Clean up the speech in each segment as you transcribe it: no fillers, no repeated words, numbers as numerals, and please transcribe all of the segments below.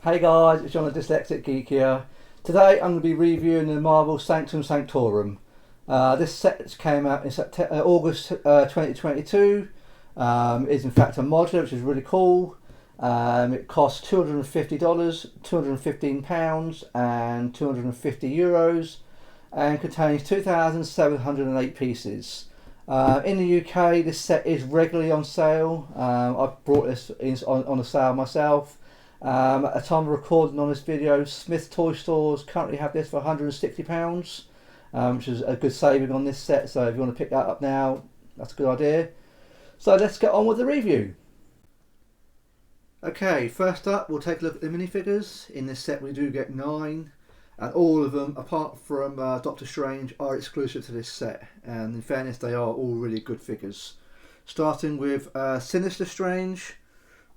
Hey guys, it's John the Dyslexic Geek here. Today I'm going to be reviewing the Marvel Sanctum Sanctorum. This set came out in August 2022. It's in fact a modular, which is really cool. It costs $250, £215 and €250 and contains 2,708 pieces. In the UK this set is regularly on sale. I've brought this on a sale myself. At the time of recording on this video, Smith Toy Stores currently have this for £160, which is a good saving on this set, so if you want to pick that up now, that's a good idea. So let's get on with the review. Okay, first up we'll take a look at the minifigures. In this set we do get 9, and all of them, apart from Doctor Strange, are exclusive to this set, and in fairness they are all really good figures. Starting with Sinister Strange,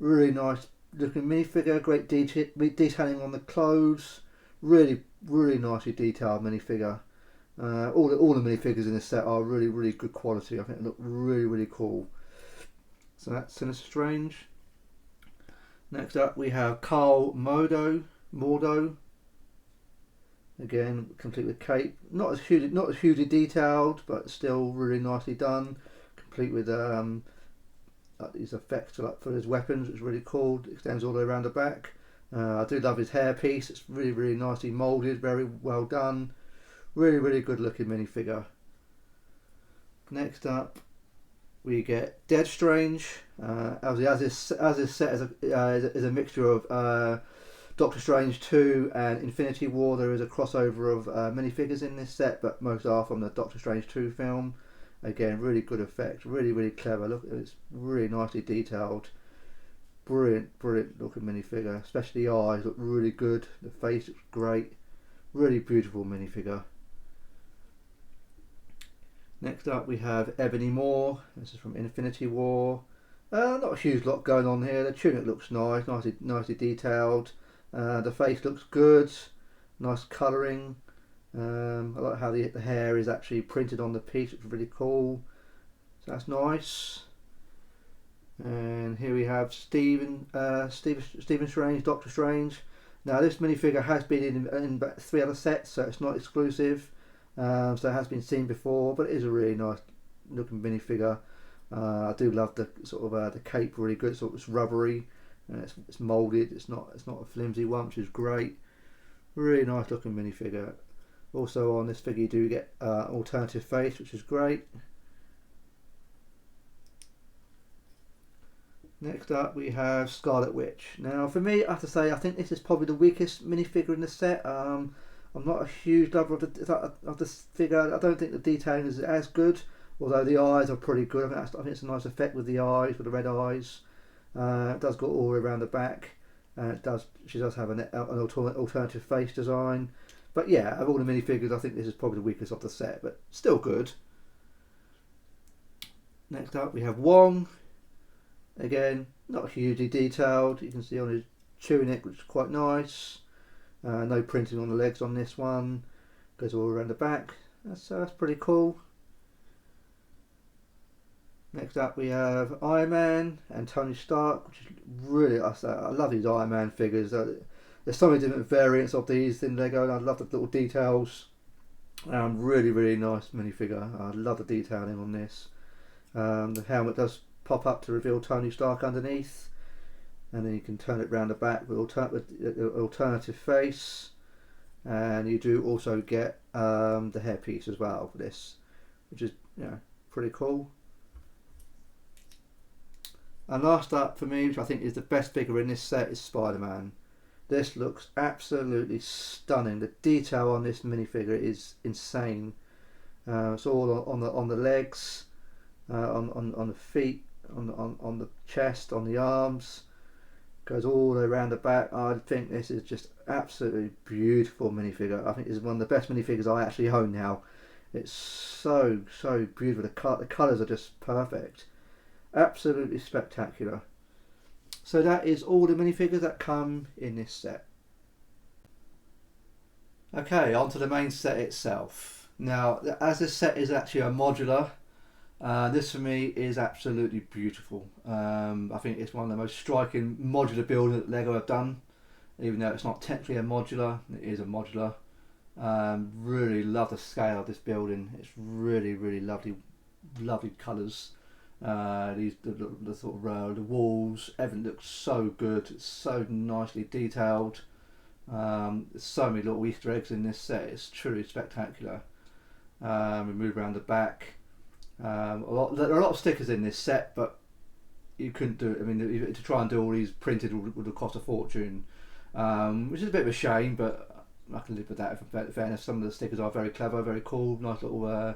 really nice looking minifigure, great detailing on the clothes, really nicely detailed minifigure. All the minifigures in this set are really good quality. I think they look really cool. So that's Sinister Strange. Next up we have Carl Mordo. Again, complete with cape. Not as hugely detailed, but still really nicely done. Complete with these effects for his weapons, which is really cool. It extends all the way around the back. I do love his hairpiece. It's really nicely moulded, very well done. Really good looking minifigure. Next up we get Dead Strange. As this set is a mixture of Doctor Strange 2 and Infinity War. There is a crossover of minifigures in this set, but most are from the Doctor Strange 2 film. Again, really good effect, really clever. Look, it's really nicely detailed. Brilliant looking minifigure. Especially the eyes look really good. The face looks great. Really beautiful minifigure. Next up we have Ebony Maw. This is from Infinity War. Not a huge lot going on here. The tunic looks nicely detailed. The face looks good. Nice colouring. I like how the hair is actually printed on the piece. It's really cool. So that's nice. And here we have Stephen Strange, Doctor Strange. Now this minifigure has been in 3 other sets, so it's not exclusive. So it has been seen before, but it is a really nice looking minifigure. I do love the sort of the cape, really good. So it's rubbery, and it's moulded. It's not a flimsy one, which is great. Really nice looking minifigure. Also on this figure you do get alternative face, which is great. Next up we have Scarlet Witch. Now for me, I have to say, I think this is probably the weakest minifigure in the set. I'm not a huge lover of the figure. I don't think the detailing is as good, although the eyes are pretty good. I think it's a nice effect with the eyes, with the red eyes. It does go all the way around the back. She does have an alternative face design. But yeah, of all the minifigures, I think this is probably the weakest of the set, but still good. Next up we have Wong. Again, not hugely detailed. You can see on his tunic, which is quite nice. No printing on the legs on this one. Goes all around the back. That's pretty cool. Next up we have Iron Man and Tony Stark, which is really, I love these Iron Man figures. There's so many different variants of these in Lego, and I love the little details. Really nice minifigure. I love the detailing on this. The helmet does pop up to reveal Tony Stark underneath, and then you can turn it round the back with alternative face, and you do also get the hairpiece as well for this, which is pretty cool. And last up for me, which I think is the best figure in this set, is Spider-Man. This looks absolutely stunning. The detail on this minifigure is insane. It's all on the legs, on the feet, on the chest, on the arms. Goes all the way around the back. I think this is just absolutely beautiful minifigure. I think this is one of the best minifigures I actually own now. It's so beautiful. The colours are just perfect. Absolutely spectacular. So that is all the minifigures that come in this set. Okay, on to the main set itself. Now, as this set is actually a modular, this for me is absolutely beautiful. I think it's one of the most striking modular builds that Lego have done. even though it's not technically a modular, it is a modular. Really love the scale of this building. It's really lovely colours. The sort of the walls, everything looks so good. It's so nicely detailed. There's so many little Easter eggs in this set. It's truly spectacular. We move around the back. There are a lot of stickers in this set, but you couldn't do it. I mean, to try and do all these printed would have cost a fortune, which is a bit of a shame, but I can live with that. In fairness, some of the stickers are very clever, very cool, nice little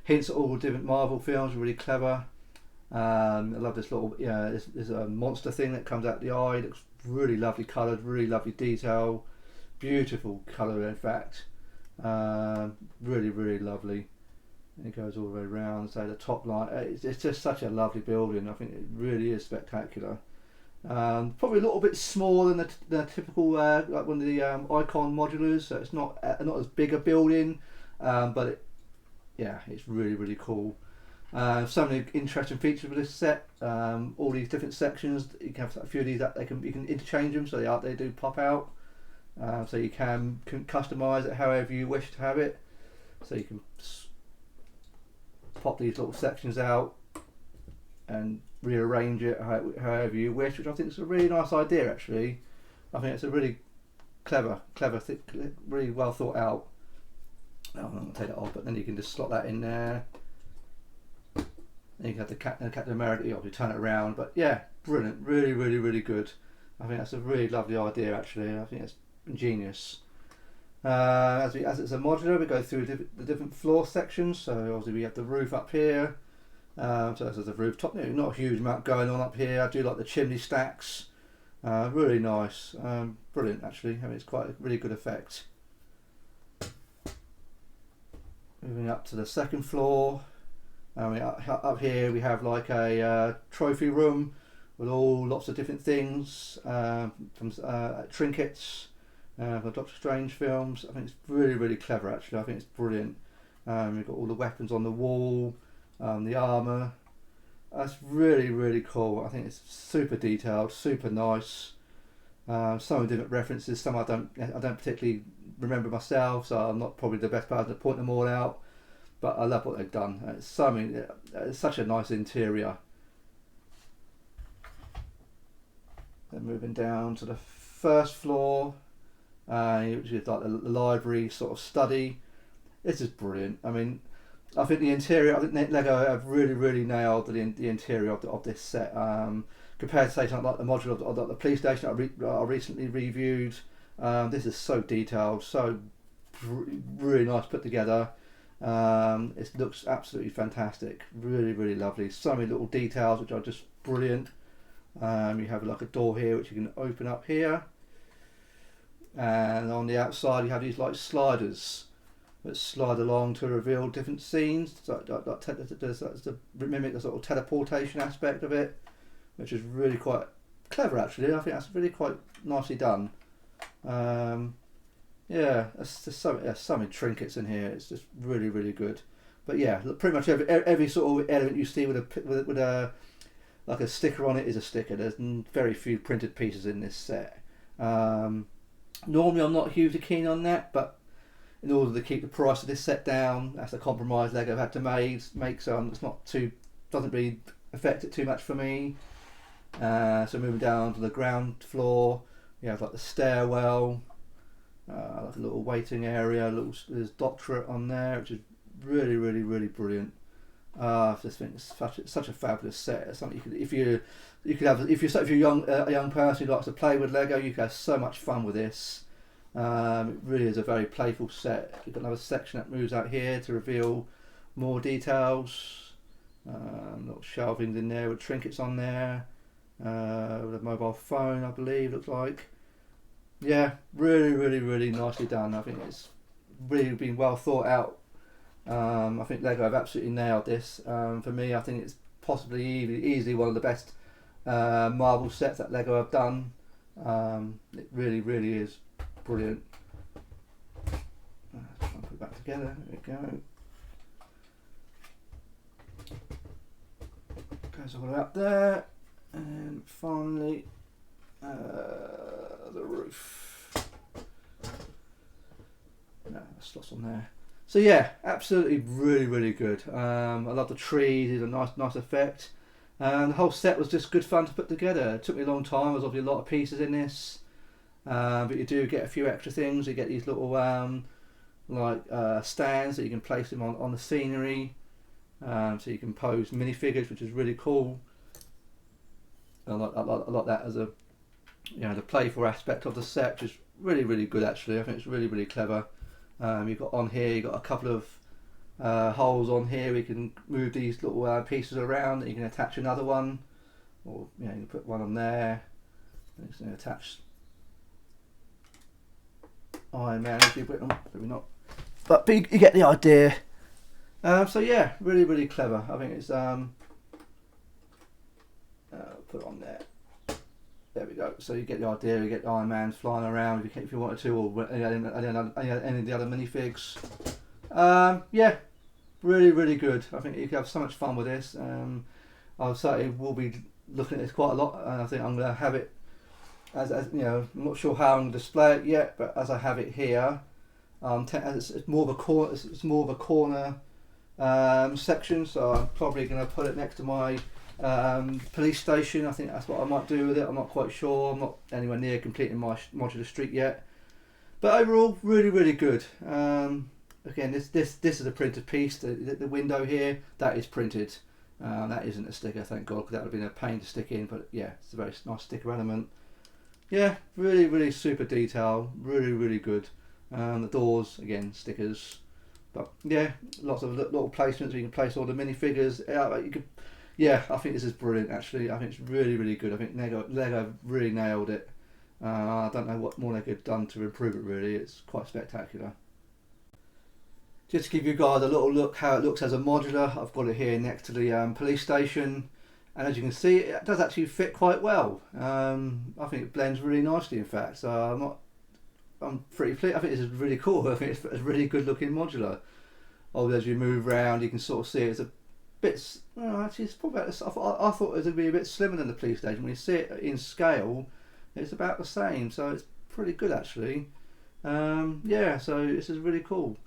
hints at all the different Marvel films. Really clever. I love this little, there's a monster thing that comes out the eye. It looks really lovely coloured, really lovely detail, beautiful colour in fact. Really lovely. It goes all the way around. So the top line, it's just such a lovely building. I think it really is spectacular. Probably a little bit smaller than the typical like one of the Icon modulars. So it's not as big a building, but it's really cool. So many interesting features with this set. All these different sections. You can have a few of these that you can interchange them, so they do pop out. So you can customise it however you wish to have it. So you can pop these little sections out and rearrange it however you wish, which I think is a really nice idea actually. I think it's a really clever, really well thought out. I'm not going to take it off, but then you can just slot that in there. Then you can have the Captain America, you obviously turn it around, but yeah, brilliant, really good. I think that's a really lovely idea actually. I think it's ingenious. As it's a modular, we go through the different floor sections. So obviously we have the roof up here. So there's the rooftop. Not a huge amount going on up here. I do like the chimney stacks. Really nice. Brilliant actually. I mean, it's quite a really good effect. Moving up to the second floor. Up here we have like a trophy room with lots of different things, from trinkets for Doctor Strange films. I think it's really clever actually. I think it's brilliant. We've got all the weapons on the wall, the armour. That's really cool. I think it's super detailed, super nice. Some different references, some I don't particularly remember myself, so I'm not probably the best person to point them all out. But I love what they've done. It's such a nice interior. Then moving down to the first floor, which is like the library sort of study. This is brilliant. I mean, I think the interior, I think Lego have really nailed the interior of this set. Compared to say something like the module of the police station I recently reviewed, this is so detailed, so really nice put together. It looks absolutely fantastic, really lovely. So many little details which are just brilliant. You have like a door here which you can open up here, and on the outside you have these like sliders that slide along to reveal different scenes. So to mimic the sort of teleportation aspect of it, which is really quite clever actually. I think that's really quite nicely done. Yeah, there's just so many trinkets in here. It's just really good. But yeah, pretty much every sort of element you see with a like a sticker on it is a sticker. There's very few printed pieces in this set. Normally I'm not hugely keen on that, but in order to keep the price of this set down, that's a compromise Lego have had to make. So it's not doesn't really affect it too much for me. So moving down to the ground floor, you have like the stairwell. Like a little waiting area. There's Doctorate on there, which is really brilliant. I just think it's such a fabulous set. It's something if you're a young person who likes to play with Lego, you can have so much fun with this. It really is a very playful set. You've got another section that moves out here to reveal more details. Little shelvings in there with trinkets on there. With a mobile phone, I believe, looks like. Yeah, really nicely done. I think it's really been well thought out. I think Lego have absolutely nailed this. For me, I think it's possibly easily one of the best Marvel sets that Lego have done. It really is brilliant. Try and put it back together. There we go. Goes all the way up there, and finally. the roof. No, slots on there. So yeah, absolutely really good. I love the trees, it's a nice effect. And the whole set was just good fun to put together. It took me a long time, there's obviously a lot of pieces in this. But you do get a few extra things. You get these little stands that you can place them on the scenery. So you can pose minifigures, which is really cool. I like that as a, the playful aspect of the set, which is really good actually. I think it's really clever. You've got on here, you've got a couple of holes on here. You can move these little pieces around. That you can attach another one, or you can put one on there. And it's going to attach Iron Man if you put them, maybe not. But you get the idea. So yeah, really clever. I think it's put it on there. There we go. So you get the idea. You get Iron Man flying around if you wanted to, or any of the other minifigs. Yeah, really good. I think you can have so much fun with this. I certainly will be looking at this quite a lot, and I think I'm going to have it as I'm not sure how I'm going to display it yet, but as I have it here, it's more of a corner. It's more of a corner section, so I'm probably going to put it next to my police station. I think that's what I might do with it. I'm not quite sure. I'm not anywhere near completing my modular street yet, but overall, really good. Again, this is a printed piece. The window here, that is printed. That isn't a sticker, thank God, because that would have been a pain to stick in. But yeah, it's a very nice sticker element. Yeah, really super detail. Really good. The doors, again, stickers. But yeah, lots of little placements where you can place all the minifigures. Yeah, I think this is brilliant actually. I think it's really good. I think Lego really nailed it. I don't know what more they could have done to improve it really. It's quite spectacular. Just to give you guys a little look how it looks as a modular, I've got it here next to the police station. And as you can see, it does actually fit quite well. I think it blends really nicely in fact. So I'm pretty pleased. I think this is really cool. I think it's a really good looking modular. Although as you move around, you can sort of see it's a bit. Well, actually, it's probably. I thought it was going to be a bit slimmer than the police station. When you see it in scale, it's about the same. So it's pretty good actually. Yeah, so this is really cool.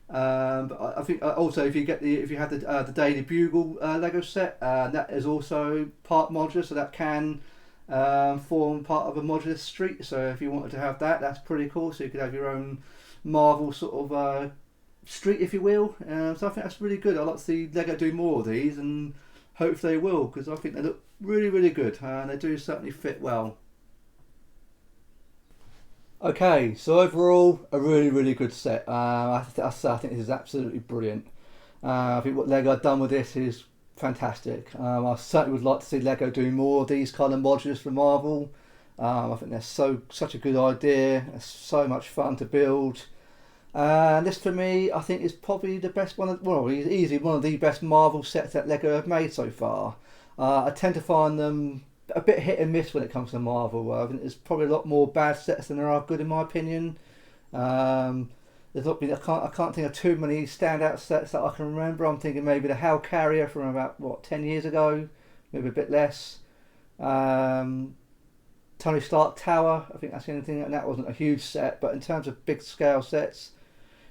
But I think also if you have the Daily Bugle Lego set, that is also part modular, so that can form part of a modular street. So if you wanted to have that, that's pretty cool. So you could have your own Marvel sort of street, if you will. So I think that's really good. I'd like to see Lego do more of these, and hopefully they will, because I think they look really good, and they do certainly fit well. Okay, so overall, a really good set. I think this is absolutely brilliant. I think what Lego have done with this is fantastic. I certainly would like to see Lego do more of these kind of modulars for Marvel. I think they're such a good idea. It's so much fun to build. And this for me, I think is probably the best one. Well, easily one of the best Marvel sets that Lego have made so far. I tend to find them a bit hit and miss when it comes to Marvel. I think there's probably a lot more bad sets than there are good in my opinion. There's not been, I can't think of too many standout sets that I can remember. I'm thinking maybe the Hell Carrier from about 10 years ago, maybe a bit less. Tony Stark Tower, I think that's the only thing, and that wasn't a huge set, but in terms of big scale sets,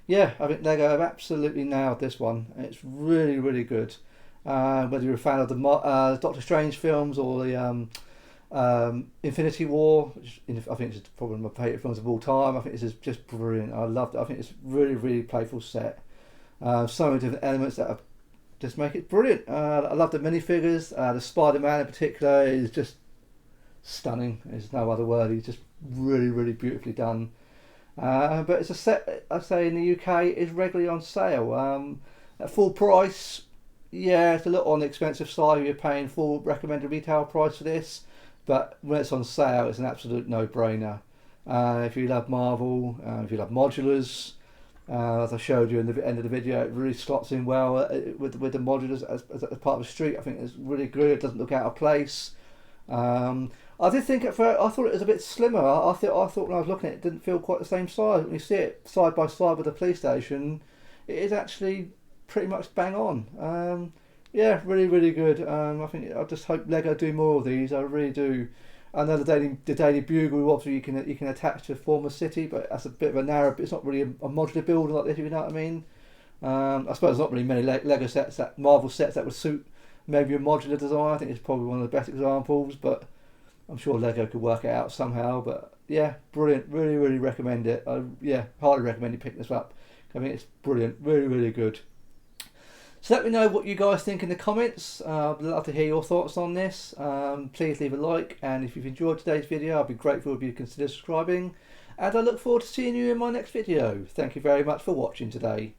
yeah, I think Lego have absolutely nailed this one. It's really good. Whether you're a fan of the Doctor Strange films or the Infiniti War, which I think is probably my favourite films of all time. I think this is just brilliant. I loved it. I think it's a really playful set. So many different elements that just make it brilliant. I love the minifigures. The Spider-Man in particular is just stunning. There's no other word. He's just really beautifully done. But it's a set, I'd say in the UK, is regularly on sale. At full price, yeah, it's a little on the expensive side. You're paying full recommended retail price for this, but when it's on sale, it's an absolute no-brainer. If you love Marvel, if you love modulars, as I showed you in the end of the video, it really slots in well with the modulars as part of the street. I think it's really good. It doesn't look out of place. I did think at first, I thought it was a bit slimmer. I thought when I was looking at it, it didn't feel quite the same size. When you see it side by side with the police station, it is actually pretty much bang on. Yeah, really good. I think I just hope Lego do more of these. I really do. I know the Daily Bugle, obviously you can attach to form a city, but that's a bit of a narrow. It's not really a modular building like this, if you know what I mean. I suppose there's not really many Lego sets, that Marvel sets that would suit maybe a modular design. I think it's probably one of the best examples, but I'm sure Lego could work it out somehow. But yeah, brilliant. Really recommend it. Yeah, highly recommend you pick this up. I mean, it's brilliant. Really good. So let me know what you guys think in the comments. I'd love to hear your thoughts on this. Please leave a like, and if you've enjoyed today's video, I'd be grateful if you consider subscribing. And I look forward to seeing you in my next video. Thank you very much for watching today.